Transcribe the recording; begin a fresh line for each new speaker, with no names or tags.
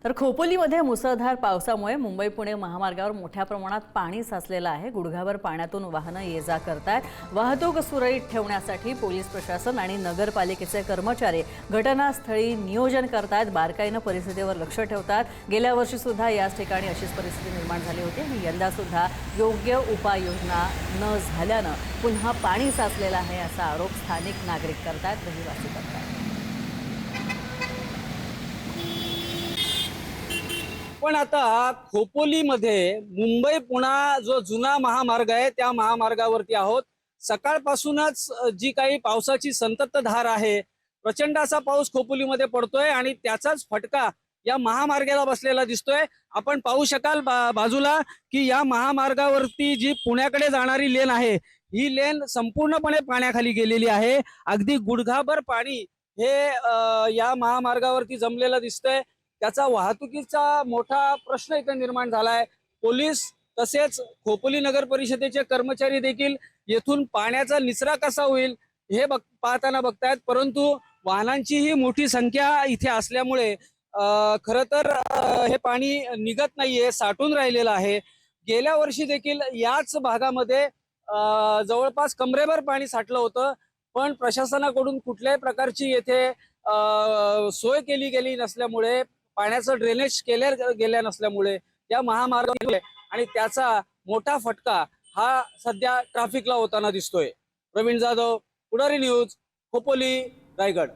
तर खोपोलीमध्ये मुसळधार पावसामुळे मुंबई पुणे महामार्गावर मोठ्या प्रमाणात पाणी साचलेलं आहे। गुडघाभर पाण्यातून वाहनं ये-जा करतात। वाहतूक सुरळीत ठेवण्यासाठी पोलीस प्रशासन आणि नगरपालिकेचे कर्मचारी घटनास्थळी नियोजन करतात, बारकाईने परिस्थितीवर लक्ष ठेवतात। गेल्या वर्षी सुद्धा याच ठिकाणी अशीच परिस्थिती निर्माण झाली होती आणि यंदा सुद्धा योग्य उपाययोजना न झाल्याने पुन्हा पाणी साचलेलं आहे असा आरोप स्थानिक नागरिक करतात, रहिवासी करतात।
पण आता खोपोलीमध्ये मुंबई पुणे जो जुना महामार्ग आहे त्या महामार्गावरती आहोत। सकाळपासूनच जी काही पावसाची संततधार आहे, प्रचंड असा पाऊस खोपोलीमध्ये पडतोय आणि त्याचाच फटका या महामार्गाला बसलेला दिसतोय। आपण पाहू शकाल बाजूला की या महामार्गावरती जी पुण्याकडे जाणारी लेन आहे, ही लेन संपूर्णपणे पाण्याखाली गेलेली आहे। अगदी गुडघाभर पाणी हे या महामार्गावरती जमलेलं दिसतंय। त्याचा वाहतुकीचा मोठा प्रश्न इथे निर्माण झालाय। पोलीस तसेच खोपोली नगर परिषदेचे कर्मचारी देखील येथून पाण्याचा निचरा कसा होईल हे पाहताना बघतायत, परंतु वाहनांची ही मोठी संख्या इथे असल्यामुळे खरं तर हे पाणी निघत नाहीये, साठून राहिलेलं आहे। गेल्या वर्षी देखील याच भागामध्ये जवळपास कमरेभर पाणी साठलं होतं, पण प्रशासनाकडून कुठल्याही प्रकारची येथे सोय केली गेली नसल्यामुळे, पाण्याचं ड्रेनेज गेल्या नसल्यामुळे या महामार्गावर आणि त्याचा मोठा फटका हा सध्या ट्रॅफिकला होताना दिसतोय। प्रवीण जाधव, पुढारी न्यूज, खोपोली, रायगड।